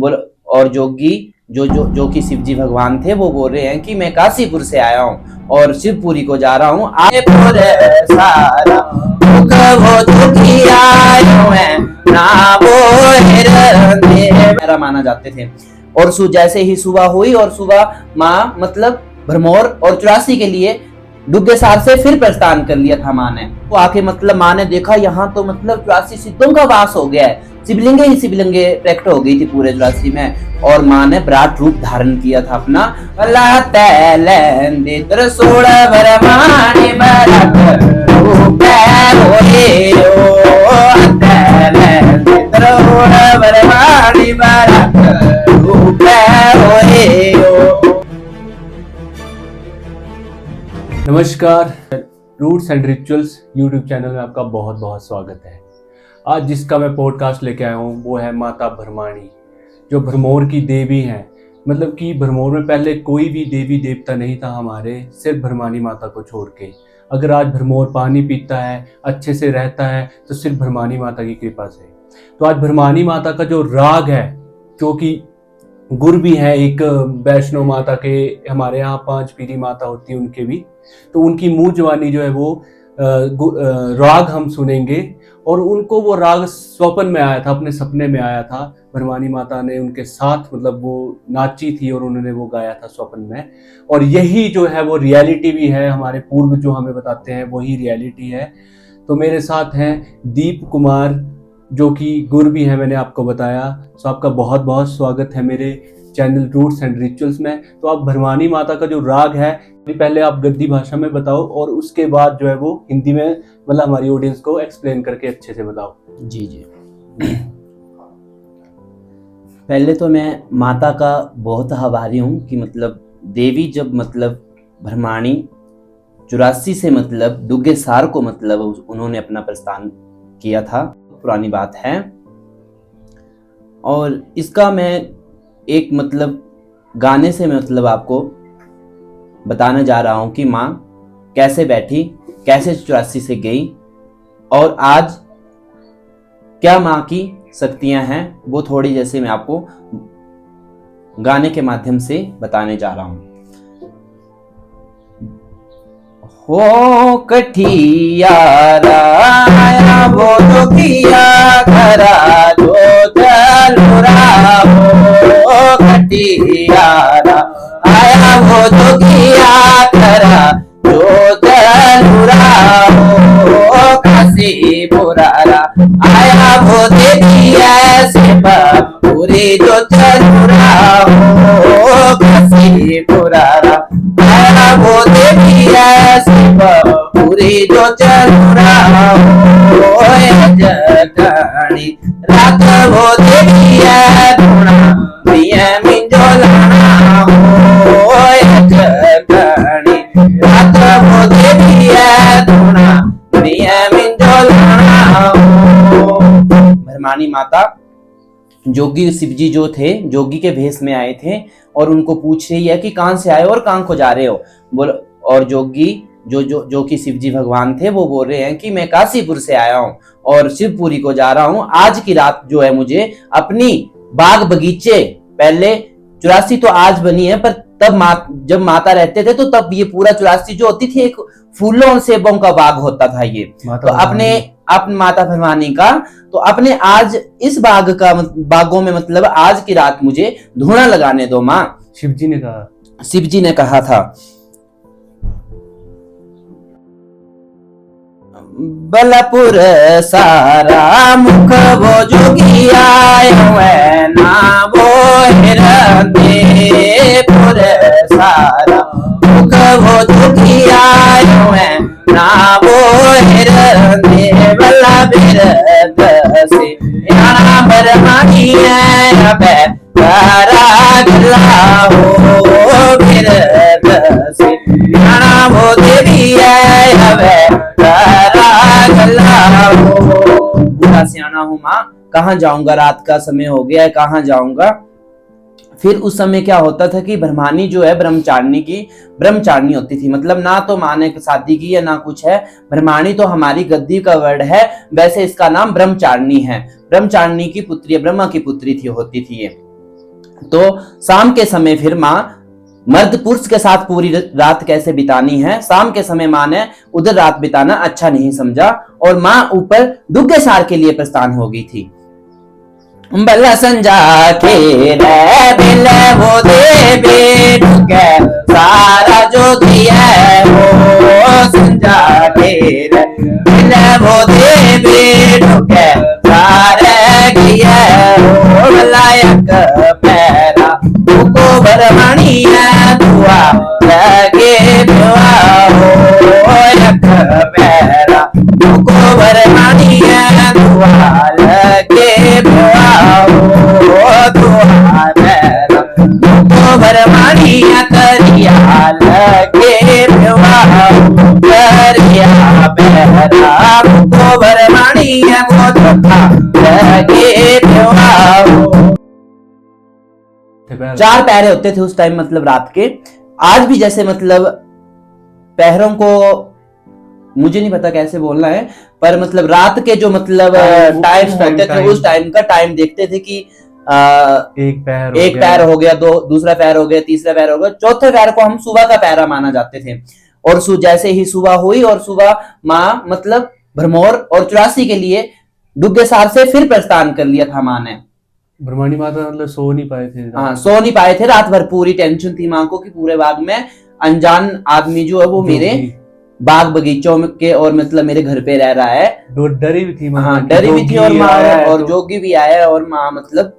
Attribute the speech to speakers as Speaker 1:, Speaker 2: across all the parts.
Speaker 1: बोल। और जोगी जो कि शिव जी भगवान थे, वो बोल रहे हैं कि मैं काशीपुर से आया हूँ और शिवपुरी को जा रहा हूँ। आए पूरे सारा वो जोगी आयो है ना वो मेरा माना जाते थे। और जैसे ही सुबह हुई और सुबह माँ मतलब भरमौर और 84 के लिए डुग्गेसार से फिर प्रस्थान कर लिया था माँ ने। तो आके मतलब माँ ने देखा यहाँ तो मतलब 84 सिद्धों का वास हो गया है, शिवलिंगे ही शिवलिंगे प्रकट हो गई थी पूरे 84 में। और माँ ने विराट रूप धारण किया था अपना।
Speaker 2: नमस्कार, roots and rituals YouTube channel में आपका बहुत बहुत स्वागत है। आज जिसका मैं पॉडकास्ट लेके आया हूँ वो है माता भरमाणी, जो भरमौर की देवी हैं। मतलब कि भरमौर में पहले कोई भी देवी देवता नहीं था हमारे, सिर्फ भरमाणी माता को छोड़ के। अगर आज भरमौर पानी पीता है, अच्छे से रहता है, तो सिर्फ भरमाणी माता की कृपा से। तो आज भरमाणी माता का जो राग है, जो कि गुर भी है एक वैष्णो माता के, हमारे यहाँ 5 पीरी माता होती है उनके भी, तो उनकी मुँह जवानी जो है वो राग हम सुनेंगे। और उनको वो राग स्वप्न में आया था, अपने सपने में आया था। भरमाणी माता ने उनके साथ मतलब वो नाची थी और उन्होंने वो गाया था स्वप्न में। और यही जो है वो रियलिटी भी है, हमारे पूर्व जो हमें बताते हैं वही रियलिटी है। तो मेरे साथ हैं दीप कुमार, जो कि गुर भी है, मैंने आपको बताया। तो आपका बहुत बहुत स्वागत है मेरे चैनल रूट्स एंड रिचुअल्स में। तो आप भरमाणी माता का जो राग है, पहले आप गद्दी भाषा में बताओ और उसके बाद जो है वो हिंदी में मतलब हमारी ऑडियंस को एक्सप्लेन करके अच्छे से बताओ।
Speaker 1: जी जी। पहले तो मैं माता का बहुत आभारी हूँ कि मतलब देवी जब मतलब भरमाणी 84 से मतलब डुग्गेसार को मतलब उन्होंने अपना प्रस्थान किया था, पुरानी बात है। और इसका मैं एक मतलब गाने से मतलब आपको बताने जा रहा हूं कि माँ कैसे बैठी, कैसे 84 से गई और आज क्या माँ की शक्तियां हैं, वो थोड़ी जैसे मैं आपको गाने के माध्यम से बताने जा रहा हूं। हो कठियारा आया वो तो किया खरा जो चलुरा, हो कठियारा आया वो तो किया खरा जो चलुरा, हो काशी पुरारा आया वो देवी ऐसे पूरी जो चलुरा, हो काशी पुरारा आया वो देवी ऐसे पूरी जो चलुरा, हो जगणी रात वो देवी है धुना प्रिय मिंजो लाना, हो जगणी रात वो देवी है धुना प्रिय मिंजो लाना। भरमाणी माता जोगी शिव जी जो थे, जोगी के भेष में आए थे और उनको पूछ रही है कि कहां से आए और कहां को जा रहे हो। बोल। और जोगी जो कि शिव जी भगवान थे, वो बोल रहे हैं कि मैं काशीपुर से आया हूँ और शिवपुरी को जा रहा हूँ। आज की रात जो है मुझे अपनी बाग बगीचे, पहले 84 तो आज बनी है, पर तब जब माता रहते थे तो तब ये पूरा 84 जो होती थी एक फूलों और सेबों का बाग होता था ये। तो अपने माता भरमाणी का, तो अपने आज इस बागों में मतलब आज की रात मुझे धुना लगाने दो माँ। शिव जी ने कहा था। बलपुर सारा मुख वो जोगी आए हुए ना वो हिरदे, पुर सारा मुख वो जोगी आए हुए ना वो हिरदे, बला बिरद से यहाँ भरमाणी है अब तारा गला, हो बिरद से यहाँ वो देवी है अब बूढ़ा सियाना हूँ माँ, कहाँ जाऊंगा, रात का समय हो गया है, कहाँ जाऊंगा। फिर उस समय क्या होता था कि भरमाणी जो है ब्रह्मचारिणी होती थी, मतलब ना तो माँ ने शादी की है ना कुछ है। भरमाणी तो हमारी गद्दी का वर्ड है, वैसे इसका नाम ब्रह्मचारिणी है। ब्रह्मचारिणी की पुत्री, ब्रह्मा की पुत्री होती थी ये। तो शाम के समय फिर माँ मर्द पुरुष के साथ पूरी रात कैसे बितानी है, शाम के समय माँ ने उधर रात बिताना अच्छा नहीं समझा और माँ ऊपर दुग्गेसार के लिए प्रस्थान हो गई थी। बल्ला संजा खेल बिल वो दे बेटुके सारा जो दिया वो संजा खेल बिल वो दे बेटुके सारे किया वो लायक पैरा को बरमणी दुआ लगे दुआ हो यक पैरा को बरमणी दुआ लगे दुआ भरमानिया करिया लगे करिया बहरा को भरमानिया को धोखा लगे 4 पहरे होते थे उस टाइम, मतलब रात के। आज भी जैसे मतलब पहरों को मुझे नहीं पता कैसे बोलना है, पर मतलब रात के जो मतलब टाइम होते थे उस टाइम का टाइम देखते थे कि एक पैर हो गया, दूसरा पैर हो गया, तीसरा पैर हो गया, चौथे पैर को हम सुबह का पैरा माना जाते थे। और जैसे ही सुबह हुई और सुबह माँ मतलब भरमौर और 84 के लिए दुग्गेसार से फिर प्रस्थान कर लिया था माँ ने।
Speaker 2: भरमानी माता मतलब सो नहीं पाए थे।
Speaker 1: हाँ, सो नहीं पाए थे, रात भर पूरी टेंशन थी माँ को कि पूरे बाग में अनजान आदमी जो है वो मेरे बाग बगीचों के और मतलब मेरे घर पे रह रहा है।
Speaker 2: डरी भी थी।
Speaker 1: हाँ, डरी भी थी और माँ और जोगी भी आया और माँ मतलब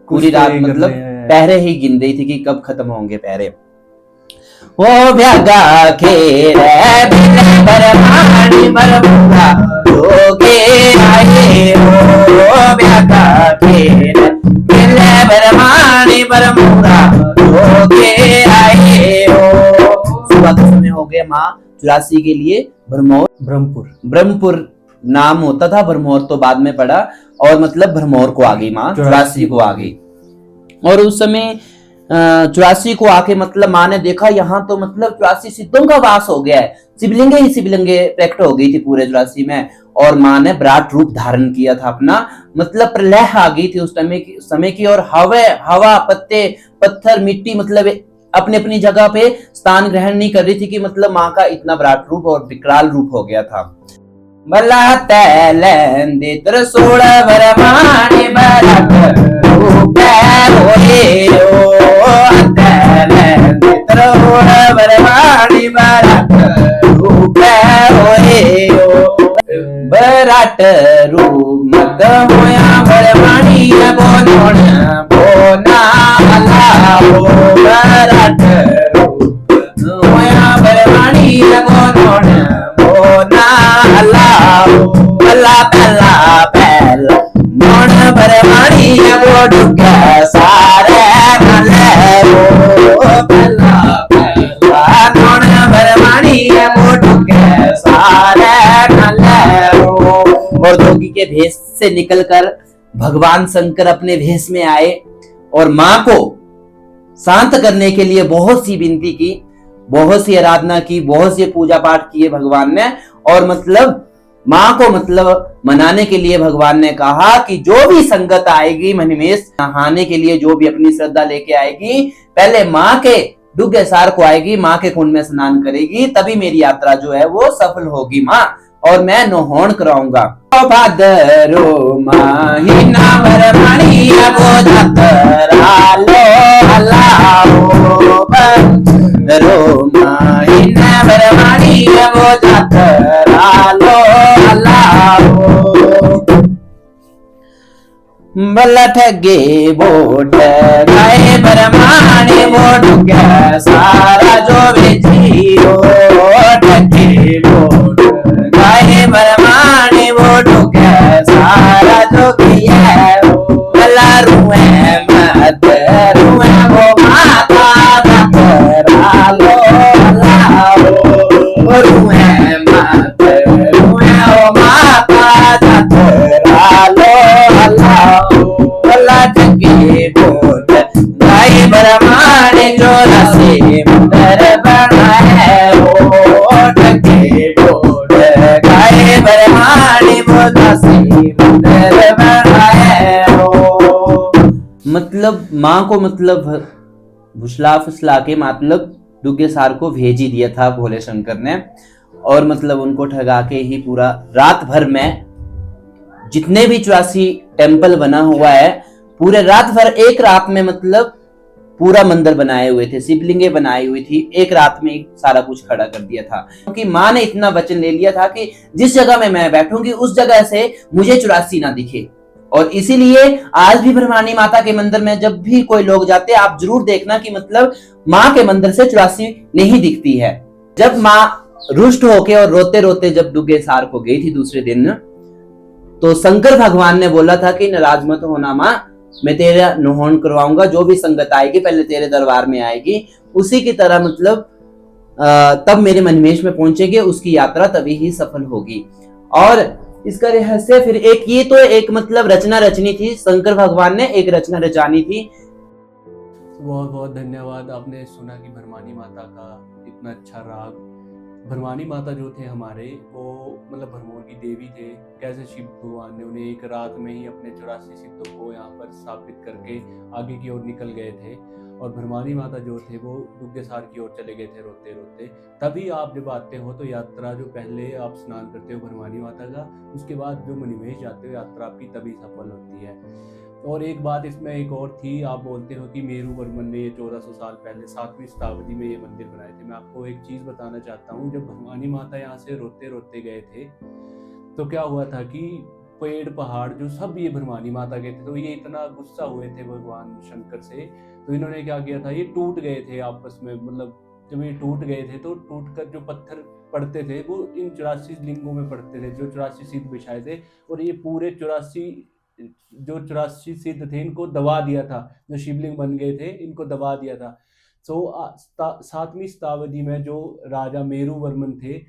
Speaker 1: पूरी रात मतलब पहरे ही गिन रही थी कि कब खत्म होंगे पहरे। वो भ्यागा खेर बरमानी बरमुरा जोगे आए हो भ्यागा खेर बरमानी बरमुरा जोगे आए हो। सुबह का समय हो गया, माँ 84 के लिए ब्रह्मपुर नाम होता था, भरमौर तो बाद में पड़ा और मतलब भरमौर को आ गई माँ, 84 को आ गई। और उस समय 84 को आके मतलब माँ ने देखा यहाँ तो मतलब 84 सिद्धों का वास हो गया है, शिवलिंगे ही शिवलिंगे प्रकट हो गई थी पूरे 84 में। और माँ ने विराट रूप धारण किया था अपना, मतलब प्रलय आ गई थी उस समय की। और हवा पत्ते पत्थर मिट्टी मतलब अपनी अपनी जगह पे स्थान ग्रहण नहीं कर रही थी कि मतलब माँ का इतना विराट रूप और विकराल रूप हो गया था। भला तैलेंदे त्रिशूल बरमानी बरक रूप होए ओ तैलेंदे त्रिशूल बरमानी बरक रूप होए ओ बराट रूप मत होया बरमानी बोलोण बोना अल्लाह हो बराट रूप होया बरमानी बोलोण बोना अल्लाह अल्लाह पहला नोन बरमानी वो डुगा सारे नले वो पहला नोन बरमानी वो डुगा सारे नले वो। और जोगी के भेष से निकलकर भगवान शंकर अपने भेष में आए और माँ को शांत करने के लिए बहुत सी विनती की, बहुत सी आराधना की, बहुत से पूजा पाठ किए भगवान ने। और मतलब माँ को मतलब मनाने के लिए भगवान ने कहा कि जो भी संगत आएगी मणिमेश नहाने के लिए, जो भी अपनी श्रद्धा लेके आएगी, पहले माँ के दुग्गेसार को आएगी, माँ के कुंड में स्नान करेगी, तभी मेरी यात्रा जो है वो सफल होगी माँ, और मैं नोहण कराऊंगा। भादरो महीना बरमानी वो जतरा लो अल्लाह रो महीना बरमानी वो जतरा लो अल्लाह बल्ला ठगे बोट गाए बरमानी बोट क्या सारा जो बेची हो ठगे बोट गाए बरमानी बोट क्या सारा जो किया बल्ला रुए मत रुए वो माता जतरा लो अल्लाह रुए मत रुए वो माता जतरा लो अल्लाह ठगे बोट गाए बरमानी जो रसे मंदर बनाए हो ठगे बोट गाए बरमानी वो रसे मंदर बनाए हो मतलब माँ को मतलब भुसला फुसला के मतलब दुर्गे सार को भेज ही दिया था भोले शंकर ने। और मतलब उनको ठगा के ही पूरा रात भर में जितने भी 84 टेम्पल बना हुआ है, पूरे रात भर एक रात में मतलब पूरा मंदिर बनाए हुए थे, शिवलिंगे बनाई हुई थी, एक रात में सारा कुछ खड़ा कर दिया था। क्योंकि माँ ने इतना वचन ले लिया था कि जिस जगह में मैं बैठूंगी उस जगह से मुझे 84 ना दिखे। और इसीलिए आज भी भरमानी माता के मंदिर में जब भी कोई लोग जाते हैं, आप जरूर देखना कि मतलब माँ के मंदिर से 84 नहीं दिखती है। जब माँ रुष्ट होके और रोते रोते जब दुर्गे सार को गई थी दूसरे दिन, तो शंकर भगवान ने बोला था कि नाराज मत होना माँ, मैं तेरा नुहौन करवाऊंगा, जो भी संगत आएगी पहले तेरे दरबार में आएगी, उसी की तरह मतलब तब मेरे मनमेश में पहुंचेगी, उसकी यात्रा तभी ही सफल होगी। और इसका रहस्य फिर एक ये तो एक मतलब रचना रचनी थी, शंकर भगवान ने एक रचना रचानी थी।
Speaker 2: बहुत बहुत धन्यवाद। आपने सुना कि भरमानी माता का इतना अच्छा राग। भरमानी माता जो थे हमारे, वो मतलब भरमौर की देवी थे। कैसे शिव भगवान ने उन्हें एक रात में ही अपने 84 सिद्धों को यहाँ पर स्थापित करके आगे की ओर निकल गए थे। और भरमानी माता जो थे वो दुग्गेसार की ओर चले गए थे रोते रोते। तभी आप जब आते हो तो यात्रा जो पहले आप स्नान करते हो भरमानी माता का, उसके बाद जो मणिमहेश जाते हो यात्रा आपकी तभी सफल होती है। और एक बात इसमें एक और थी, आप बोलते हो कि मेरू वर्मन ने ये 1400 साल पहले 7वीं शताब्दी में ये मंदिर बनाए थे। मैं आपको एक चीज़ बताना चाहता हूँ, जब भवानी माता यहाँ से रोते रोते गए थे तो क्या हुआ था कि पेड़ पहाड़ जो सब ये भरमानी माता के थे, तो ये इतना गुस्सा हुए थे भगवान शंकर से, तो इन्होंने क्या किया था, ये टूट गए थे आपस में। मतलब जब ये टूट गए थे तो टूट कर जो पत्थर पड़ते थे वो इन 84 लिंगों में पड़ते थे, जो 84 सिद्ध बिछाए थे। और ये पूरे 84 सिद्ध थे, इनको दबा दिया था, जो शिवलिंग बन गए थे इनको दबा दिया था। सो 7वीं शताब्दी में जो राजा मेरू वर्मन थे,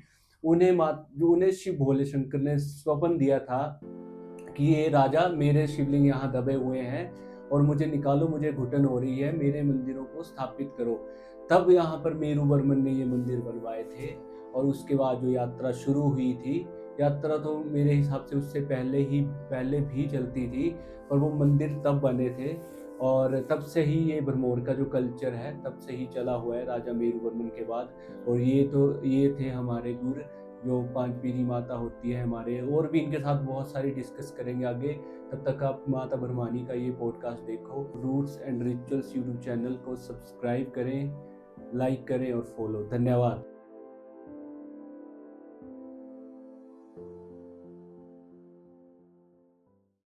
Speaker 2: उन्हें शिव भोले शंकर ने स्वप्न दिया था कि ये राजा मेरे शिवलिंग यहाँ दबे हुए हैं और मुझे निकालो, मुझे घुटन हो रही है, मेरे मंदिरों को स्थापित करो। तब यहाँ पर मेरू वर्मन ने ये मंदिर बनवाए थे। और उसके बाद जो यात्रा शुरू हुई थी, यात्रा तो मेरे हिसाब से उससे पहले भी चलती थी, पर वो मंदिर तब बने थे। और तब से ही ये भरमौर का जो कल्चर है तब से ही चला हुआ है, राजा मेरू वर्मन के बाद। और ये थे हमारे गुर, जो 5 पीरी माता होती है हमारे। और भी इनके साथ बहुत सारी डिस्कस करेंगे आगे। तब तक आप माता भरमानी का ये पॉडकास्ट देखो। Roots and rituals YouTube channel को सब्सक्राइब करें, लाइक करें और फॉलो। धन्यवाद।